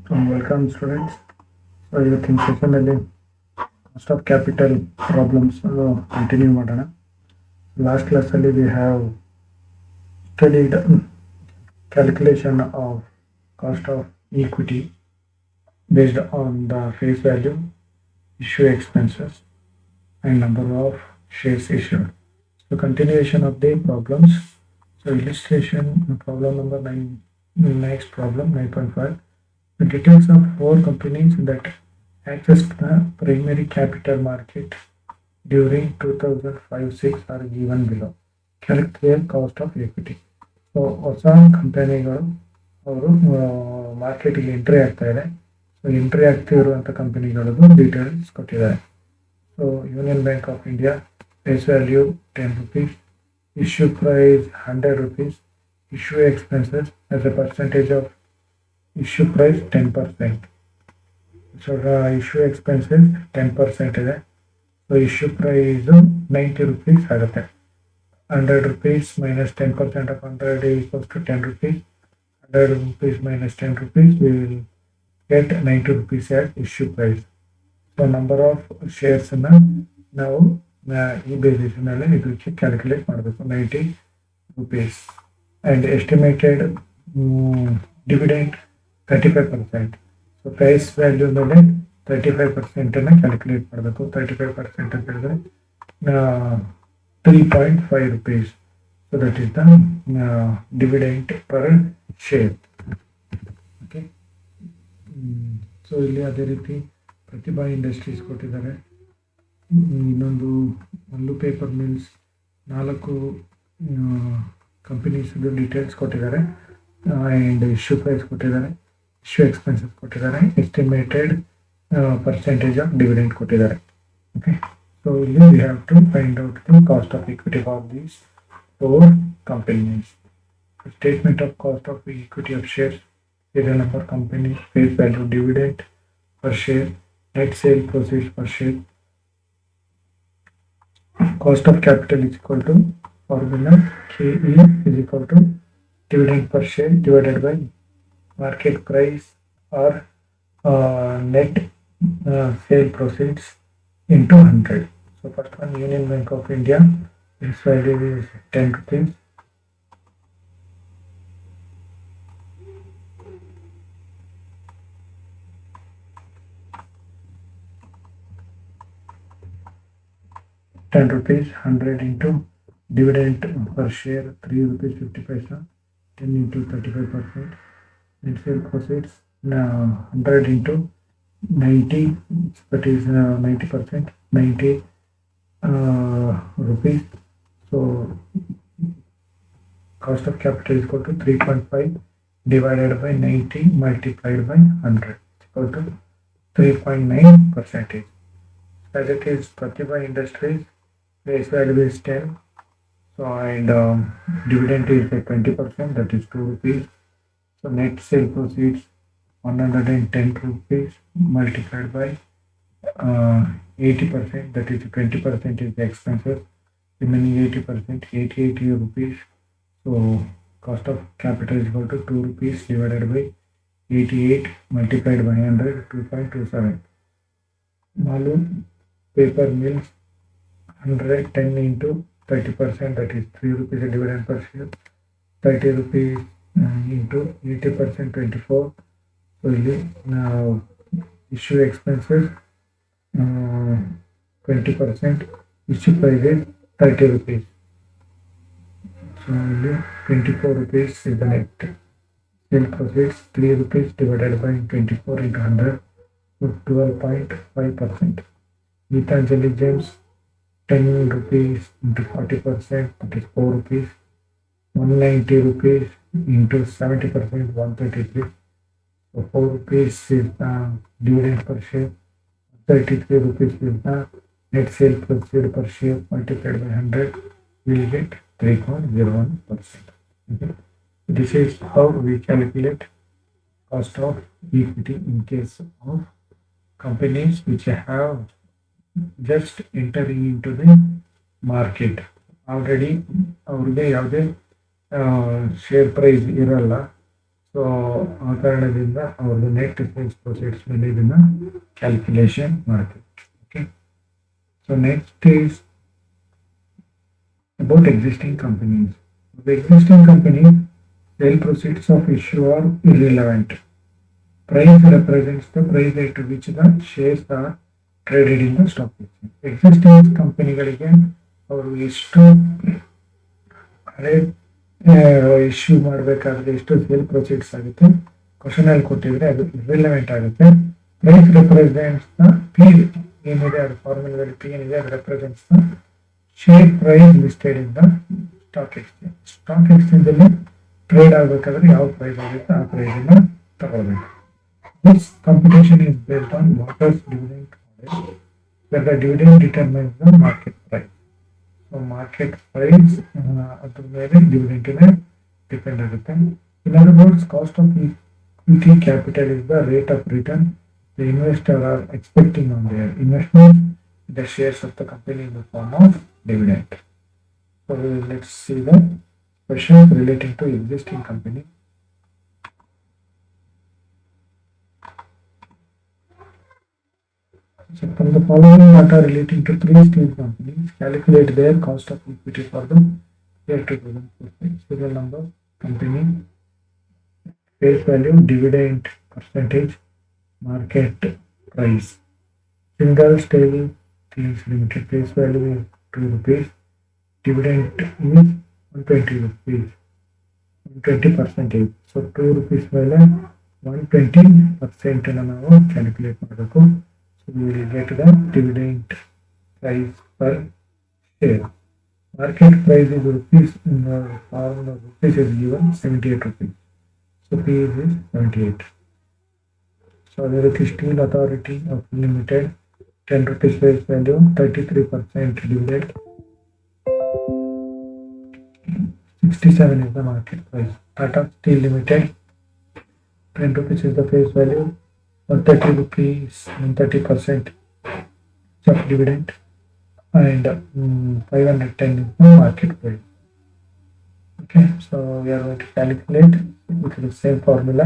Welcome students. So ಇವತ್ತಿನ ಸೆಷನಲ್ಲಿ cost of capital problems continue ಮಾಡೋಣ. ಲಾಸ್ಟ್ ಕ್ಲಾಸಲ್ಲಿ we have studied calculation of cost of equity based on the face value, issue expenses, and number of shares issued. So continuation of the problems. So illustration problem number 9, next problem 9.5. The details of four companies that accessed the primary capital market during 2005-6 are given below. Calculate cost of equity. So ಹೊಸ ಕಂಪನಿಗಳು ಅವರು ಮಾರ್ಕೆಟಿಗೆ entry ಆಗ್ತಾ ಇದೆ. So entry ಆಗ್ತಿರುವಂಥ ಕಂಪನಿಗಳದ್ದು details ಕೊಟ್ಟಿದ್ದಾರೆ. So union bank of India face value 10 rupees, issue price 100 rupees, issue expenses as a percentage of issue price 10%. So the issue expenses 10% ಇದೆ. ಸೊ ಇಶ್ಯೂ ಪ್ರೈಸ್ 90 rupees ಆಗುತ್ತೆ. 100 rupees minus 10% of 100 equals to 10 rupees. 100 rupees minus 10 rupees, we will get 90 rupees at issue price. So number of shares ನಾವು ಈ ಬೇಸಿಸ್ನಲ್ಲಿ ಇದಕ್ಕೆ calculate ಮಾಡಬೇಕು 90 rupees. And estimated dividend 35%. So price value ಮೇಲೆ 35% calculate ಮಾಡಬೇಕು. 35% ಅಂತ ಹೇಳಿದ್ರೆ 3.5 rupees. So that is the dividend per share. Okay. So ಇಲ್ಲಿ ಅದೇ ರೀತಿ ಪ್ರತಿಭಾ ಇಂಡಸ್ಟ್ರೀಸ್ ಕೊಟ್ಟಿದ್ದಾರೆ. ಇನ್ನೊಂದು Mallu paper mills 4 companies details ಕೊಟ್ಟಿದ್ದಾರೆ. ಆ್ಯಂಡ್ ಇಶ್ಯೂ ಪ್ರೈಸ್ ಕೊಟ್ಟಿದ್ದಾರೆ, ಇಶ್ಯೂ ಎಕ್ಸ್ಪೆನ್ಸಸ್ ಕೊಟ್ಟಿದ್ದಾರೆ, ಎಸ್ಟಿಮೇಟೆಡ್ ಪರ್ಸೆಂಟೇಜ್ ಆಫ್ ಡಿವಿಡೆಂಡ್ ಕೊಟ್ಟಿದ್ದಾರೆ. ಓಕೆ. ಸೊ ಇಲ್ಲಿ we have to find out the cost of equity for these 4 companies. Statement of cost of equity of shares, serial number company, face value, dividend per share, net sale proceeds per share. Cost of capital is equal to formula KE is equal to dividend per share divided by market price or net sale proceeds into 100. So first one, Union Bank of India, its value is 10 rupees. ₹10, 100 into dividend per share 3 rupees 50 paisa, 10 into 35%. Net sale proceeds 100 into 90, that is 90%, 90 rupees. So cost of capital is equal to 3.5 divided by 90 multiplied by 100 is equal to 3.9%. As it is Pratibha Industries, face value is 10. So and dividend is 20%, that is 2 rupees. So net sale proceeds 110 rupees multiplied by 80%, that is 20% is the expenses, remaining 80%, 88 rupees. So cost of capital is equal to 2 rupees divided by 88 multiplied by 100, 2.27. Malu paper mills 110 into 30%, that is 3 rupees dividend per share, 30 rupees into 80%, 24. So now issue expenses 20%, issue price is 30 rupees. So 24 rupees is the net sale proceeds, 3 rupees divided by 24 into 100, 12.5%. Geetanjali Gems 10 rupees into 40%, that is 4 rupees. 190 rupees into 70%, 133. So 4 rupees is the dividend per share, 33 rupees is the net sale proceed per share multiplied by 100, we will get 3.01%. Okay. This is how we calculate cost of equity in case of companies which have just entering into the market. Already ಅವ್ರಿಗೆ ಯಾವುದೇ share price ಇರಲ್ಲ. So ಆ ಕಾರಣದಿಂದ ಅವ್ರದ್ದು net sales proceeds ಮೇಲೆ ಇದನ್ನ calculation ಮಾಡ್ತೀವಿ. Okay, so next is about existing companies. The existing company sale proceeds of issue are irrelevant. Price represents the price at which the shares are traded in the stock exchange. Existing ಕಂಪನಿಗಳಿಗೆ ಅವರು ಎಷ್ಟು ಹಳೆ issue ಮಾಡಬೇಕಾದ್ರೆ ಎಷ್ಟು sale proceeds ಆಗುತ್ತೆ question ಅಲ್ಲಿ ಕೊಟ್ಟಿದ್ರೆ ಅದು ಇರ್ರಿಲೆವೆಂಟ್ ಆಗುತ್ತೆ. ಪ್ರೈಸ್ ರೆಪ್ರೆಸೆಂಟ್ಸ್ ದ ಪಿ ಏನಿದೆ ಅದು ಫಾರ್ಮುಲಾದಲ್ಲಿ ಪಿ ಏನಿದೆ ಅದು represents the share price listed in the stock exchange. Stock exchange ಅಲ್ಲಿ ಟ್ರೇಡ್ ಆಗಬೇಕಾದ್ರೆ ಯಾವ ಪ್ರೈಸ್ ಆಗುತ್ತೆ ಆ ಪ್ರೈಸ್ ಅನ್ನ ತಗೊಳ್ಬೇಕು. This computation is based on Waters dividend model, where the dividend determines the market price. So market price ಅದ್ರ ಮೇಲೆ dividend depend ಆಗುತ್ತೆ. In other words, cost of equity capital is the rate of return the investor are expecting on their investment in the shares of the company in the form of dividend. So let's see the questions relating to existing company. So from the following data relating to three steel companies, calculate their cost of equity for the year 2014. Serial number, company, face value, dividend percentage, market price. Single steel Steels Limited face value is 2 rupees, dividend is 120 rupees, 120%. So 2 rupees ಮೇಲೆ 120% ನಾವು calculate ಮಾಡಬೇಕು. So we will get the dividend price per share. Market price is rupees, in the form of rupees is given 78 rupees. So P is 78. So there is Steel Authority of Limited, 10 rupees face value, 33% dividend, 67 is the market price. Tata Steel Limited, 10 rupees is the face value, 130 rupees, 130% of dividend, and 510 is the market price. Okay, so we are going to calculate with the same formula.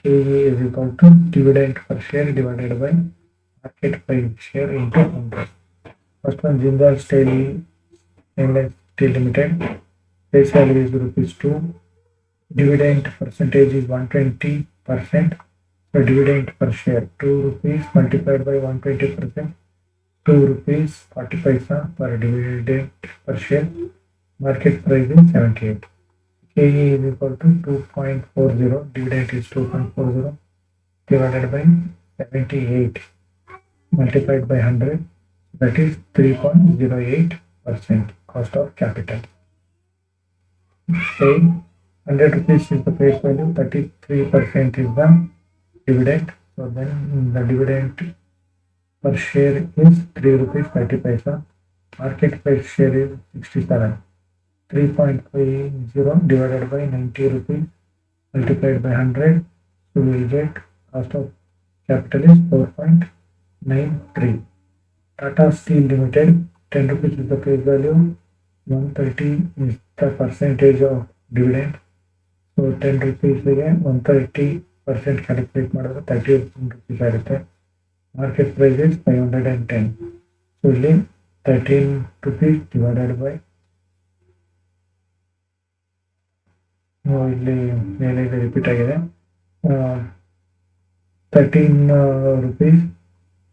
KE is equal to dividend per share divided by market price share into 100. First one, Jindal Stainless Steel Limited, face value is rupees 2, dividend percentage is 120%. So dividend per share 2 rupees multiplied by 120%, 2 rupees 40 paisa per dividend per share. Market price is 78. KE is equal to 2.40, dividend is 2.40 divided by 78 multiplied by 100, that is 3.08% cost of capital. Say 100 rupees is the face value, 33% is the dividend. So then the dividend per share is 3 rupees 30 paisa. Market price share is 67. 3.50 divided by 90 rupees multiplied by 100. So we will get cost of capital is 4.93. Tata Steel Limited, 10 rupees is the face value, 130 is the percentage of dividend. So 10 rupees again 130% calculate ಮಾಡಿದ್ರೆ 30 rupees ಆಗುತ್ತೆ. Market price is 510. So ಇಲ್ಲಿ 13 rupees divided by ಇಲ್ಲಿ ಮೇಲೆ repeat ಆಗಿದೆ, 13 rupees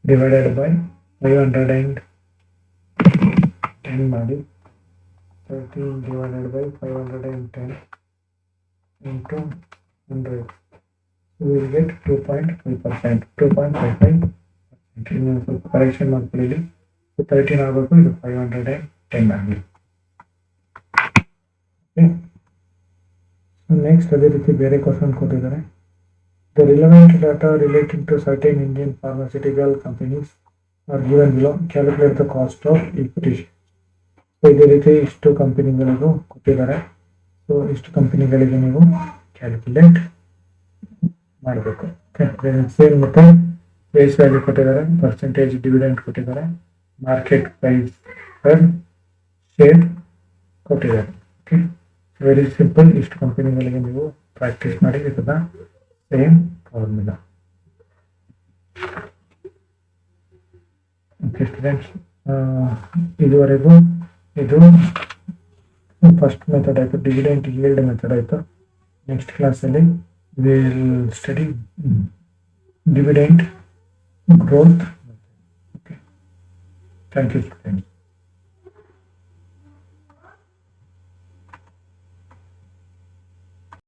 divided by 510 ಮಾಡಿ, 13 divided by 510 into 100. We will get 2.5%, 2.55%. ಇನ್ನು ಸ್ವಲ್ಪ correction ಮಾಡ್ಕೊಳ್ಳಿ, ಇಲ್ಲಿ 13 ಆಗಬೇಕು, ಇದು 510 ಆಗಲಿ. ನೆಕ್ಸ್ಟ್ ಅದೇ ರೀತಿ ಬೇರೆ ಕ್ವಶನ್ ಕೊಟ್ಟಿದ್ದಾರೆ. The relevant data relating to certain Indian pharmaceutical companies are given below. Calculate the cost of equity. So ಇದೇ ರೀತಿ ಇಷ್ಟು ಕಂಪನಿಗಳಿಗೂ ಕೊಟ್ಟಿದ್ದಾರೆ. ಸೊ ಇಷ್ಟು ಕಂಪನಿಗಳಿಗೆ ನೀವು ಕ್ಯಾಲ್ಕುಲೇಟ್ ಮಾಡಬೇಕು. ಸೇಮ್ ಮತ್ತೆ ಫೇಸ್ ವ್ಯಾಲ್ಯೂ ಕೊಟ್ಟಿದ್ದಾರೆ, ಪರ್ಸೆಂಟೇಜ್ ಡಿವಿಡೆಂಟ್ ಕೊಟ್ಟಿದ್ದಾರೆ, ಮಾರ್ಕೆಟ್ ಪ್ರೈಸ್ ಪರ್ ಶೇರ್ ಕೊಟ್ಟಿದ್ದಾರೆ. Okay, very simple. ಇಷ್ಟು ಕಂಪನಿಗಳಿಗೆ ನೀವು ಪ್ರಾಕ್ಟೀಸ್ ಮಾಡಿ with the same formula. Okay students, ಇದುವರೆಗೂ ಇದು ಫಸ್ಟ್ ಮೆಥಡ್ ಆಯಿತು, ಡಿವಿಡೆಂಟ್ ಯೀಲ್ಡ್ ಮೆಥಡ್ ಆಯಿತು. ನೆಕ್ಸ್ಟ್ ಕ್ಲಾಸಲ್ಲಿ will study dividend growth. Okay. Thank you, students.